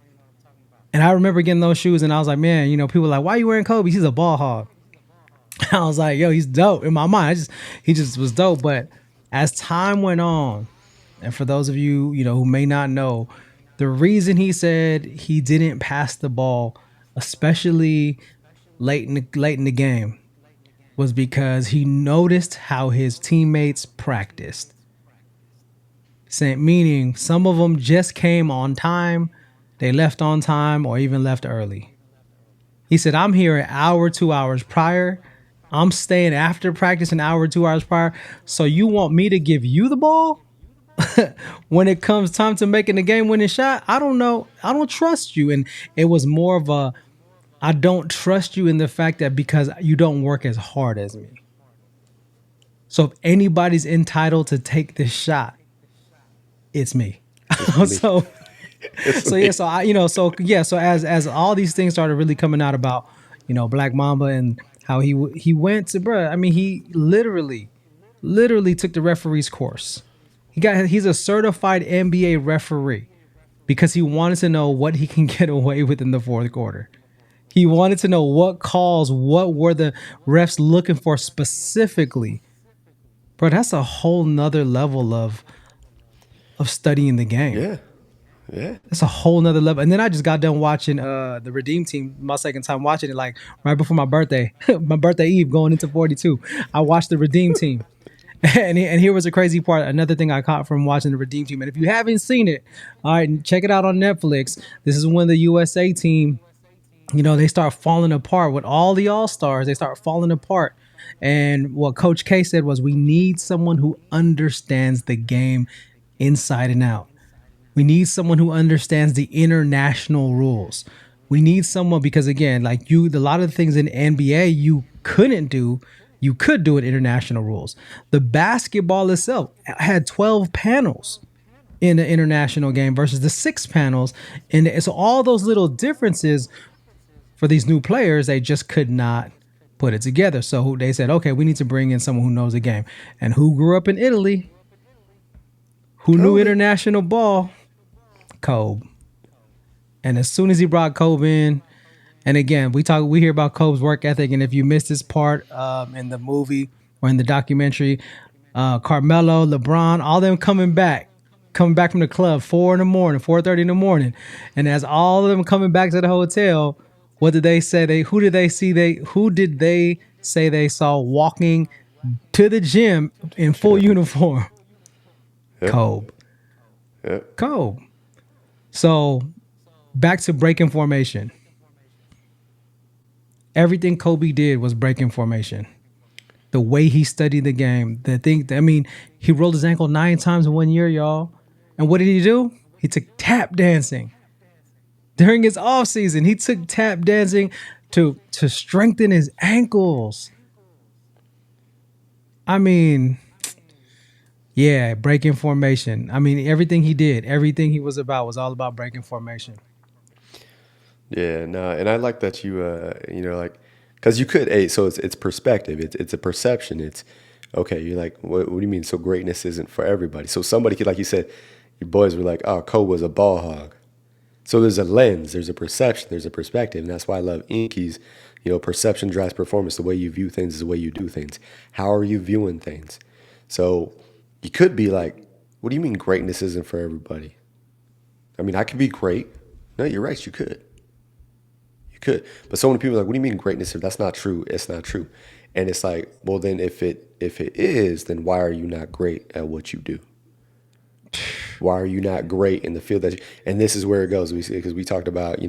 [SPEAKER 1] And I remember getting those shoes and I was like, man, people were like, why are you wearing Kobe? He's a ball hog. I was like, yo, he's dope. In my mind, he just was dope. But as time went on, and for those of you, who may not know, the reason he said he didn't pass the ball, especially late in the game, was because he noticed how his teammates practiced. Meaning some of them just came on time, they left on time, or even left early. He said, I'm here an hour, 2 hours prior. I'm staying after practice an hour, 2 hours prior. So you want me to give you the ball? When it comes time to making the game winning shot, I don't know. I don't trust you. And it was more of a, I don't trust you in the fact that because you don't work as hard as me. So if anybody's entitled to take this shot, it's me.
[SPEAKER 2] It's me.
[SPEAKER 1] so
[SPEAKER 2] It's
[SPEAKER 1] so
[SPEAKER 2] me.
[SPEAKER 1] yeah, so as all these things started really coming out about, Black Mamba and how he went to, bruh, I mean, he literally took the referee's course. He's a certified NBA referee because he wanted to know what he can get away with in the fourth quarter. He wanted to know what calls, what were the refs looking for specifically. Bro, that's a whole nother level of studying the game.
[SPEAKER 2] Yeah. Yeah.
[SPEAKER 1] That's a whole nother level. And then I just got done watching the Redeem Team, my second time watching it, like right before my birthday, my birthday eve going into 42. I watched the Redeem Team. And here was a crazy part. Another thing I caught from watching the Redeem Team. And if you haven't seen it, all right, check it out on Netflix. This is when the USA team, they start falling apart with all the All-Stars. They start falling apart. And what Coach K said was, we need someone who understands the game inside and out. We need someone who understands the international rules. We need someone because, again, like a lot of the things in NBA you couldn't do, you could do in international rules. The basketball itself had 12 panels in the international game versus the 6 panels. And so all those little differences for these new players, they just could not put it together. So they said, okay, we need to bring in someone who knows the game. And who grew up in Italy, who knew international ball? Kobe. And as soon as he brought Kobe in, and again, we hear about Kobe's work ethic, and if you missed this part in the movie or in the documentary, Carmelo, LeBron, all them coming back from the club 4 in the morning, 4:30 in the morning, and as all of them coming back to the hotel, what did they say? Who did they say they saw walking to the gym in full uniform?
[SPEAKER 2] Yep.
[SPEAKER 1] Kobe.
[SPEAKER 2] Yep.
[SPEAKER 1] Kobe. So back to breaking formation. Everything Kobe did was breaking formation. The way he studied the game, he rolled his ankle 9 times in 1 year, y'all. And what did he do? He took tap dancing. During his off season, he took tap dancing to strengthen his ankles. Yeah, breaking formation. Everything he did, everything he was about was all about breaking formation.
[SPEAKER 2] Yeah, no, and I like that you, like, because you could, so it's perspective, it's a perception. It's okay. You're like, what do you mean? So greatness isn't for everybody. So somebody could, like you said, your boys were like, oh, Kobe was a ball hog. So there's a lens, there's a perception, there's a perspective, and that's why I love Inky's. Perception drives performance. The way you view things is the way you do things. How are you viewing things? So you could be like, what do you mean greatness isn't for everybody? I could be great. No, you're right. You could. Could. But so many people are like, what do you mean greatness? If that's not true, it's not true. And it's like, well, then if it is, then why are you not great at what you do? Why are you not great in the field that you, and this is where it goes. Because we talked about,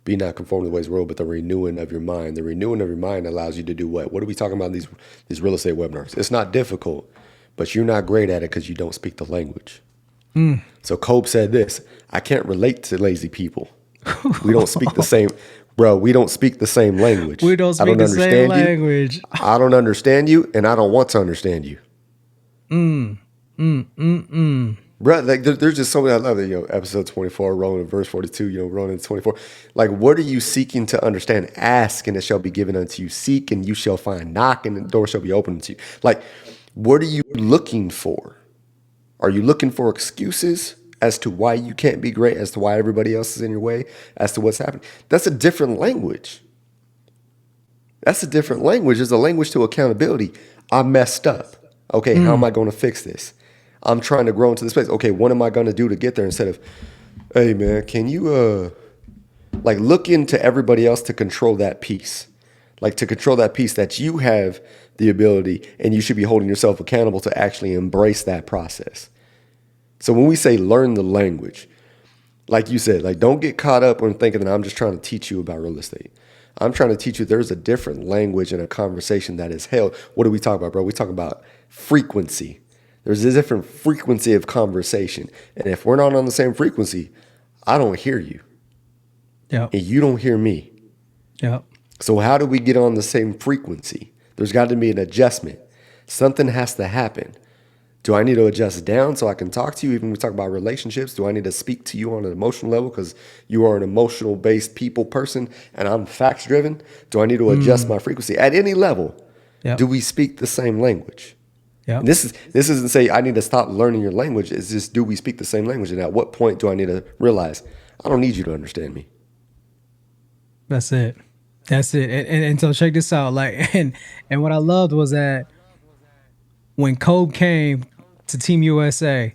[SPEAKER 2] be not conformed to the ways of the world, but the renewing of your mind. The renewing of your mind allows you to do what? What are we talking about in these real estate webinars? It's not difficult, but you're not great at it because you don't speak the language. So Kobe said this, I can't relate to lazy people. We don't speak the same, bro. We don't speak the same language.
[SPEAKER 1] We don't speak the same language.
[SPEAKER 2] I don't understand you, and I don't want to understand you. Bro, like there's just so many. I love it. Episode 24, rolling in verse 42. Rolling in 24. Like, what are you seeking to understand? Ask, and it shall be given unto you. Seek, and you shall find. Knock, and the door shall be opened to you. Like, what are you looking for? Are you looking for excuses as to why you can't be great, as to why everybody else is in your way, as to what's happening? That's a different language. There's a language to accountability. I messed up. Okay, how am I going to fix this? I'm trying to grow into this place. Okay, what am I going to do to get there? Instead of, hey, man, can you, look into everybody else to control that piece. Like, to control that piece that you have the ability, and you should be holding yourself accountable to actually embrace that process. So when we say learn the language, like you said, like, don't get caught up on thinking that I'm just trying to teach you about real estate. I'm trying to teach you there's a different language in a conversation that is held. What do we talk about, bro? We talk about frequency. There's a different frequency of conversation. And if we're not on the same frequency, I don't hear you.
[SPEAKER 1] Yeah.
[SPEAKER 2] And you don't hear me.
[SPEAKER 1] Yeah.
[SPEAKER 2] So how do we get on the same frequency? There's got to be an adjustment. Something has to happen. Do I need to adjust down so I can talk to you? Even when we talk about relationships, do I need to speak to you on an emotional level because you are an emotional-based people person and I'm facts-driven? Do I need to adjust my frequency? At any level, do we speak the same language?
[SPEAKER 1] Yeah.
[SPEAKER 2] This isn't say I need to stop learning your language. It's just, do we speak the same language? And at what point do I need to realize I don't need you to understand me?
[SPEAKER 1] That's it. And so check this out. Like, and what I loved was that when Kobe came to Team USA,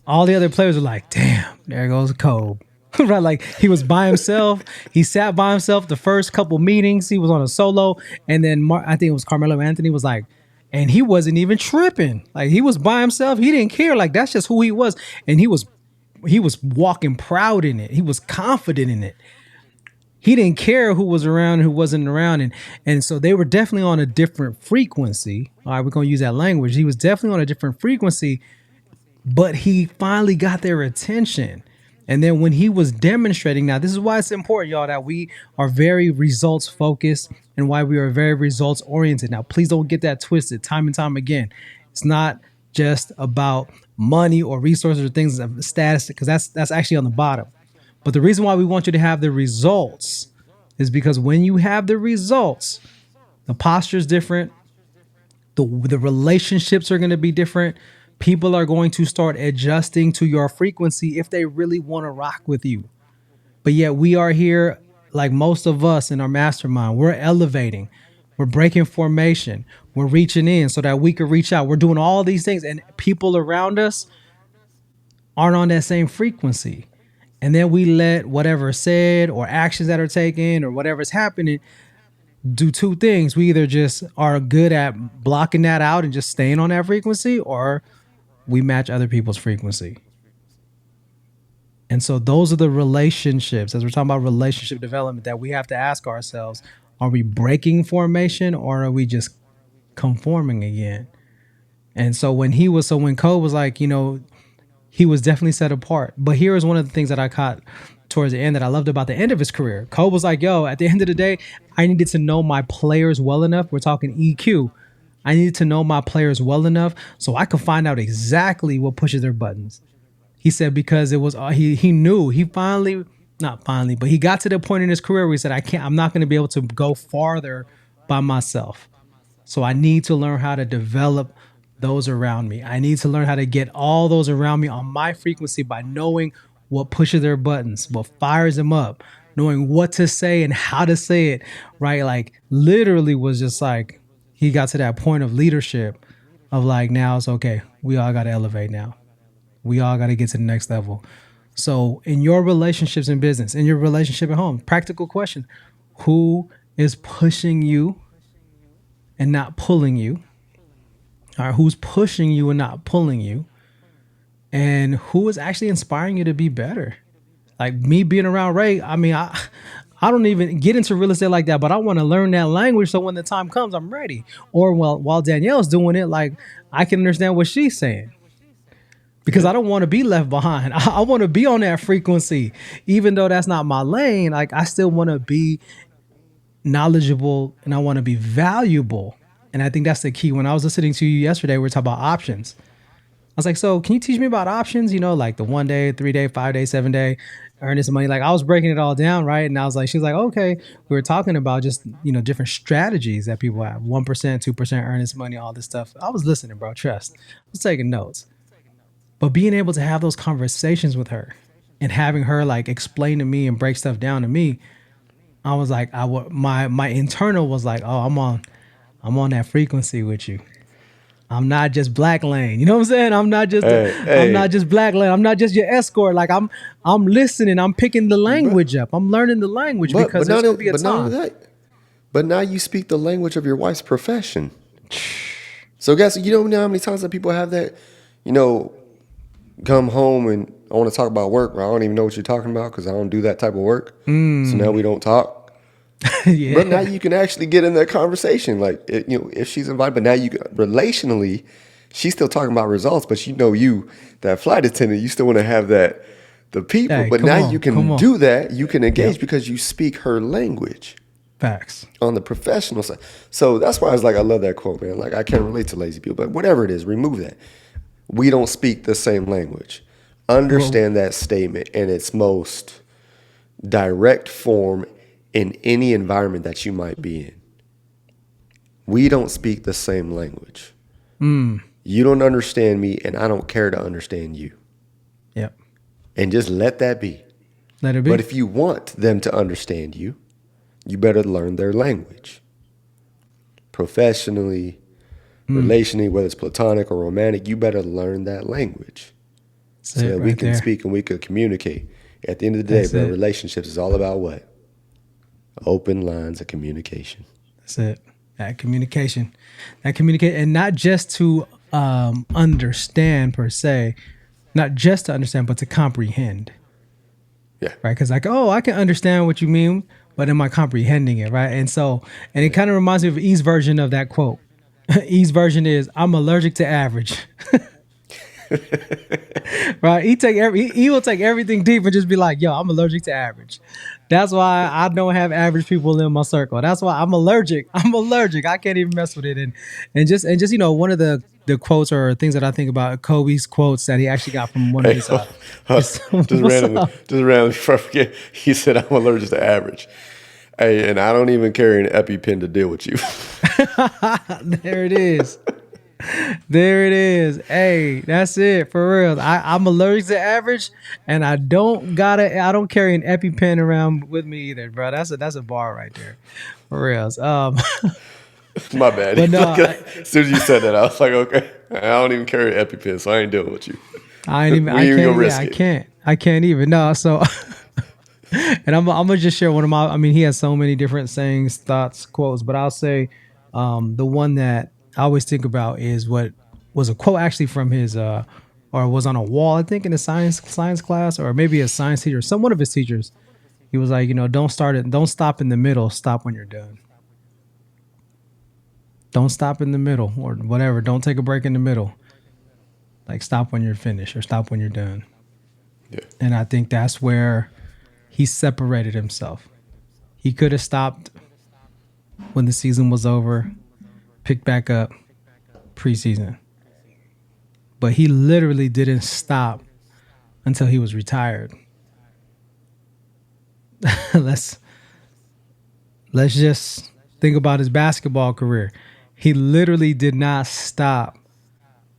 [SPEAKER 1] all the other players were like, damn, there goes Kobe. Right, like he was by himself. He sat by himself the first couple meetings. He was on a solo, and then I think it was Carmelo Anthony was like, and he wasn't even tripping. Like he was by himself. He didn't care. Like that's just who he was, and he was walking proud in it. He was confident in it. He didn't care who was around and who wasn't around, and so they were definitely on a different frequency. All right, we're gonna use that language. He was definitely on a different frequency, but he finally got their attention. And then when he was demonstrating, now this is why it's important, y'all, that we are very results focused and why we are very results oriented. Now, please don't get that twisted time and time again. It's not just about money or resources or things of status, because that's actually on the bottom. But the reason why we want you to have the results is because when you have the results, the posture is different. The relationships are going to be different. People are going to start adjusting to your frequency if they really want to rock with you. But yet we are here, like most of us in our mastermind, we're elevating, we're breaking formation, we're reaching in so that we can reach out. We're doing all these things, and people around us aren't on that same frequency. And then we let whatever is said or actions that are taken or whatever's happening do two things. We either just are good at blocking that out and just staying on that frequency, or we match other people's frequency. And so those are the relationships, as we're talking about relationship development, that we have to ask ourselves, are we breaking formation or are we just conforming again? And so when Kobe was like, he was definitely set apart. But here is one of the things that I caught towards the end that I loved about the end of his career. Kobe was like, yo, at the end of the day, I needed to know my players well enough. We're talking EQ. I needed to know my players well enough so I could find out exactly what pushes their buttons. He said because it was he knew he not finally, but he got to the point in his career where he said, I'm not going to be able to go farther by myself. So I need to learn how to develop those around me. I need to learn how to get all those around me on my frequency by knowing what pushes their buttons, what fires them up, knowing what to say and how to say it, right? Like literally was just like, he got to that point of leadership of like, now it's okay. We all got to elevate now. We all got to get to the next level. So in your relationships in business, in your relationship at home, practical question, who is pushing you and not pulling you? All right, who's pushing you and not pulling you? And who is actually inspiring you to be better? Like me being around Ray, I mean, I don't even get into real estate like that, but I want to learn that language so when the time comes, I'm ready. Or while Danielle's doing it, like I can understand what she's saying. Because I don't want to be left behind. I want to be on that frequency. Even though that's not my lane, like I still want to be knowledgeable and I want to be valuable. And I think that's the key. When I was listening to you yesterday, we were talking about options. I was like, so can you teach me about options? Like the 1 day, 3 day, 5 day, 7 day, earn this money. Like I was breaking it all down, right? And I was like, she was like, okay, we were talking about just, different strategies that people have. 1%, 2% earnest money, all this stuff. I was listening, bro. Trust. I was taking notes. But being able to have those conversations with her and having her like explain to me and break stuff down to me, I was like, my internal was like, oh, I'm on that frequency with you. I'm not just black lane. You know what I'm saying? I'm not just I'm not just black lane. I'm not just your escort. Like I'm listening. I'm picking the language up. I'm learning the language because there's gonna be a time.
[SPEAKER 2] But now you speak the language of your wife's profession. So guys, you know how many times that people have that, come home and I want to talk about work, but I don't even know what you're talking about because I don't do that type of work. So now we don't talk. Yeah. But now you can actually get in that conversation, like if she's invited. But now relationally, she's still talking about results. But that flight attendant, you still want to have the people. Hey, but now you can do that. You can engage because you speak her language.
[SPEAKER 1] Facts
[SPEAKER 2] on the professional side. So that's why I was like, I love that quote, man. Like I can't relate to lazy people, but whatever it is, remove that. We don't speak the same language. Understand that statement in its most direct form in any environment that you might be in. We don't speak the same language. You don't understand me, and I don't care to understand you.
[SPEAKER 1] Yep.
[SPEAKER 2] And just let that be.
[SPEAKER 1] Let it be.
[SPEAKER 2] But if you want them to understand you, you better learn their language. Professionally, relationing, whether it's platonic or romantic, you better learn that language
[SPEAKER 1] That's
[SPEAKER 2] so
[SPEAKER 1] it
[SPEAKER 2] that we
[SPEAKER 1] right
[SPEAKER 2] can
[SPEAKER 1] there.
[SPEAKER 2] speak and we can communicate. At the end of the day,
[SPEAKER 1] That's
[SPEAKER 2] bro,
[SPEAKER 1] it.
[SPEAKER 2] relationships is all about what? Open lines of communication.
[SPEAKER 1] That's it. That communication. That communicate, and not just to understand per se, not just to understand, but to comprehend.
[SPEAKER 2] Yeah.
[SPEAKER 1] Right? Because like, oh, I can understand what you mean, but am I comprehending it? Right? And so, and it kind of reminds me of E's version of that quote. E's version is, "I'm allergic to average." Right? He will take everything deep and just be like, "Yo, I'm allergic to average." That's why I don't have average people in my circle. That's why I'm allergic. I'm allergic. I can't even mess with it. And just one of the quotes or things that I think about Kobe's quotes that he actually got from one of
[SPEAKER 2] Hey,
[SPEAKER 1] his
[SPEAKER 2] just
[SPEAKER 1] what's up?
[SPEAKER 2] randomly before I forget, he said I'm allergic to average. Hey, and I don't even carry an EpiPen to deal with you.
[SPEAKER 1] There it is. There it is. Hey, that's it for real. I'm allergic to average, and I don't carry an EpiPen around with me either, bro. That's a bar right there, for real.
[SPEAKER 2] My bad.
[SPEAKER 1] But no,
[SPEAKER 2] As soon as you said that, I was like, okay, I don't even carry an EpiPen, so I ain't dealing with you.
[SPEAKER 1] I ain't even.
[SPEAKER 2] We
[SPEAKER 1] I
[SPEAKER 2] ain't even
[SPEAKER 1] can't.
[SPEAKER 2] gonna
[SPEAKER 1] Yeah,
[SPEAKER 2] risk
[SPEAKER 1] I
[SPEAKER 2] it.
[SPEAKER 1] can't. I can't even. No. So, and I'm gonna just share one of my. I mean, he has so many different sayings, thoughts, quotes, but I'll say the one that I always think about is what was a quote actually from his or was on a wall, I think, in a science class, or maybe a science teacher, some one of his teachers. He was like, don't stop in the middle, stop when you're done. Don't stop in the middle or whatever. Don't take a break in the middle. Like stop when you're finished or stop when you're done.
[SPEAKER 2] Yeah.
[SPEAKER 1] And I think that's where he separated himself. He could have stopped when the season was over, picked back up preseason. But he literally didn't stop until he was retired. let's let's just think about his basketball career. He literally did not stop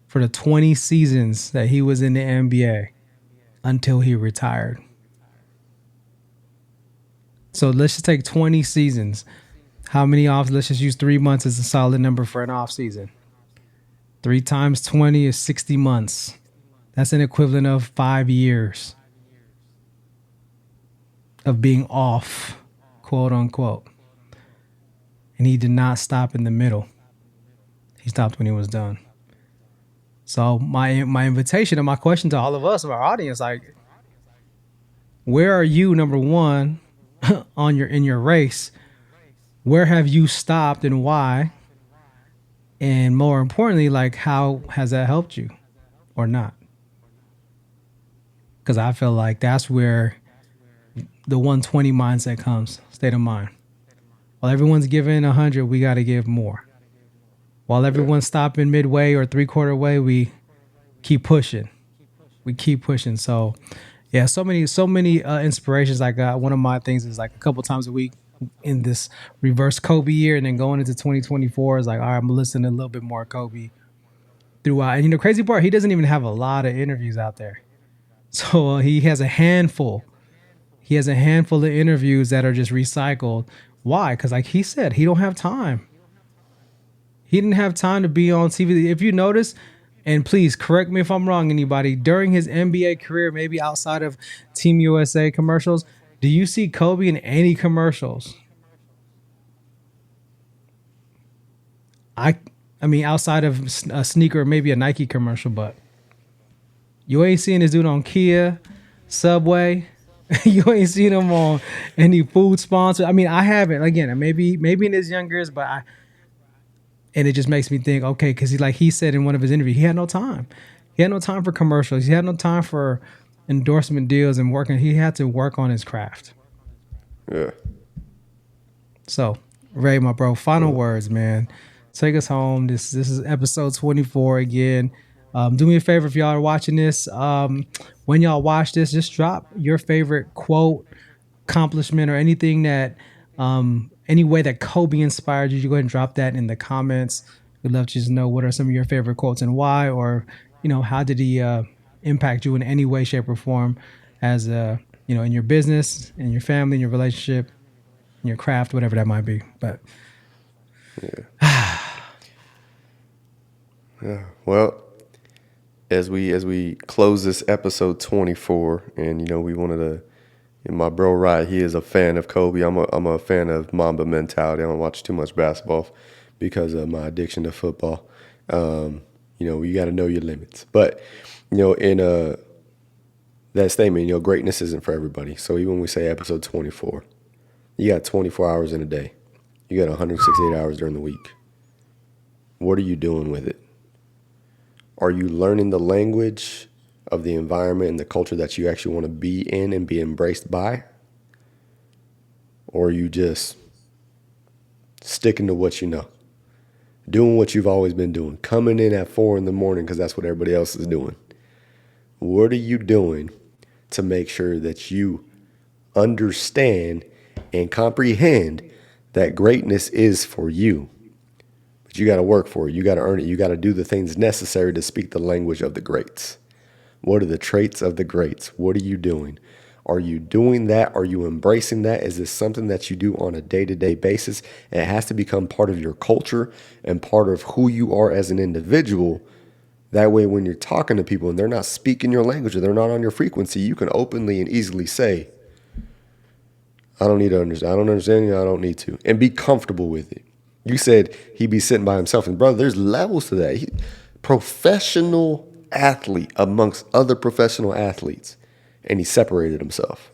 [SPEAKER 1] for the 20 seasons that he was in the NBA until he retired. So let's just take 20 seasons. How many off? Let's just use 3 months as a solid number for an off season. 3 times 20 is 60 months. That's an equivalent of 5 years of being off, quote unquote. And he did not stop in the middle. He stopped when he was done. So my invitation and my question to all of us, of our audience, like, where are you, number one, in your race? Where have you stopped and why? And more importantly, like, how has that helped you or not? Because I feel like that's where the 120 mindset comes, state of mind. While everyone's giving 100, we got to give more. While
[SPEAKER 2] Yeah.
[SPEAKER 1] everyone's stopping midway or 3/4 way, we keep pushing. We keep pushing. So, yeah, so many inspirations I got. One of my things is like a couple times a week in this reverse Kobe year, and then going into 2024 is like, all right, I'm listening a little bit more Kobe throughout. And crazy part, he doesn't even have a lot of interviews out there. So he has a handful. He has a handful of interviews that are just recycled. Why? Because like he said, he don't have time. He didn't have time to be on TV. If you notice, and please correct me if I'm wrong, anybody, during his NBA career, maybe outside of Team USA commercials, do you see Kobe in any commercials? I mean, outside of a sneaker, maybe a Nike commercial, but you ain't seeing this dude on Kia, Subway. You ain't seen him on any food sponsor. I mean, I haven't. Again, maybe in his younger years, but and it just makes me think, okay, because he said in one of his interviews, he had no time. He had no time for commercials. He had no time for endorsement deals and working. He had to work on his craft.
[SPEAKER 2] Yeah.
[SPEAKER 1] So, Ray, my bro, final words, man. Take us home. This is episode 24 again. Do me a favor if y'all are watching this. When y'all watch this, just drop your favorite quote, accomplishment, or anything that, any way that Kobe inspired you. You go ahead and drop that in the comments. We'd love to just know what are some of your favorite quotes and why, or how did he impact you in any way, shape, or form, as in your business, in your family, in your relationship, your craft, whatever that might be. But
[SPEAKER 2] Well, as we close this episode 24, and we wanted to. And my bro Rhy, he is a fan of Kobe. I'm a fan of Mamba Mentality. I don't watch too much basketball because of my addiction to football. You got to know your limits. But in that statement, greatness isn't for everybody. So even when we say episode 24, you got 24 hours in a day. You got 168 hours during the week. What are you doing with it? Are you learning the language of the environment and the culture that you actually want to be in and be embraced by? Or are you just sticking to what you know? Doing what you've always been doing, coming in at 4 a.m. because that's what everybody else is doing. What are you doing to make sure that you understand and comprehend that greatness is for you? But you got to work for it. You got to earn it. You got to do the things necessary to speak the language of the greats. What are the traits of the greats? What are you doing? Are you doing that? Are you embracing that? Is this something that you do on a day-to-day basis? And it has to become part of your culture and part of who you are as an individual. That way, when you're talking to people and they're not speaking your language or they're not on your frequency, you can openly and easily say, I don't need to understand. I don't understand you. I don't need to. And be comfortable with it. You said he'd be sitting by himself. And brother, there's levels to that. Professional athlete amongst other professional athletes. And he separated himself.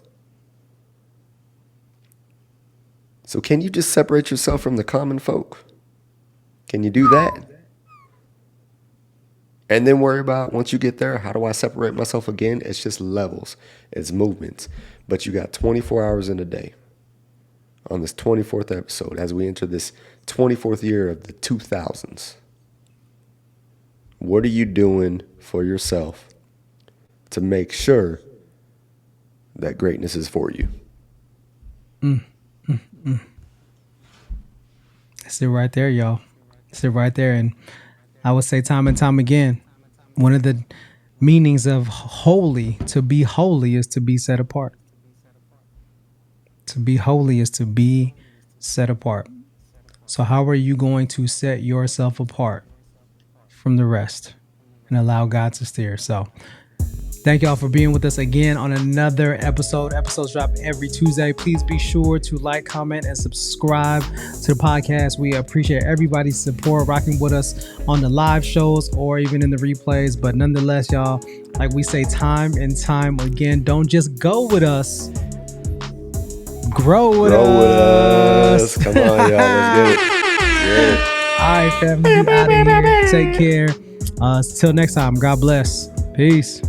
[SPEAKER 2] So can you just separate yourself from the common folk? Can you do that? And then worry about, once you get there, how do I separate myself again? It's just levels. It's movements. But you got 24 hours in a day. On this 24th episode, as we enter this 24th year of the 2000s, what are you doing for yourself to make sure that greatness is for you?
[SPEAKER 1] That's it right there, y'all. That's it right there. And I would say time and time again, one of the meanings of holy, to be holy, is to be set apart. To be holy is to be set apart. So how are you going to set yourself apart from the rest and allow God to steer? So thank y'all for being with us again on another episode. Episodes drop every Tuesday. Please be sure to like, comment, and subscribe to the podcast. We appreciate everybody's support, rocking with us on the live shows or even in the replays. But nonetheless, y'all, like we say time and time again, don't just go with us. Grow with us.
[SPEAKER 2] Come on, y'all. Let's get it.
[SPEAKER 1] All right, family. We out of here. Take care. Till next time. God bless. Peace.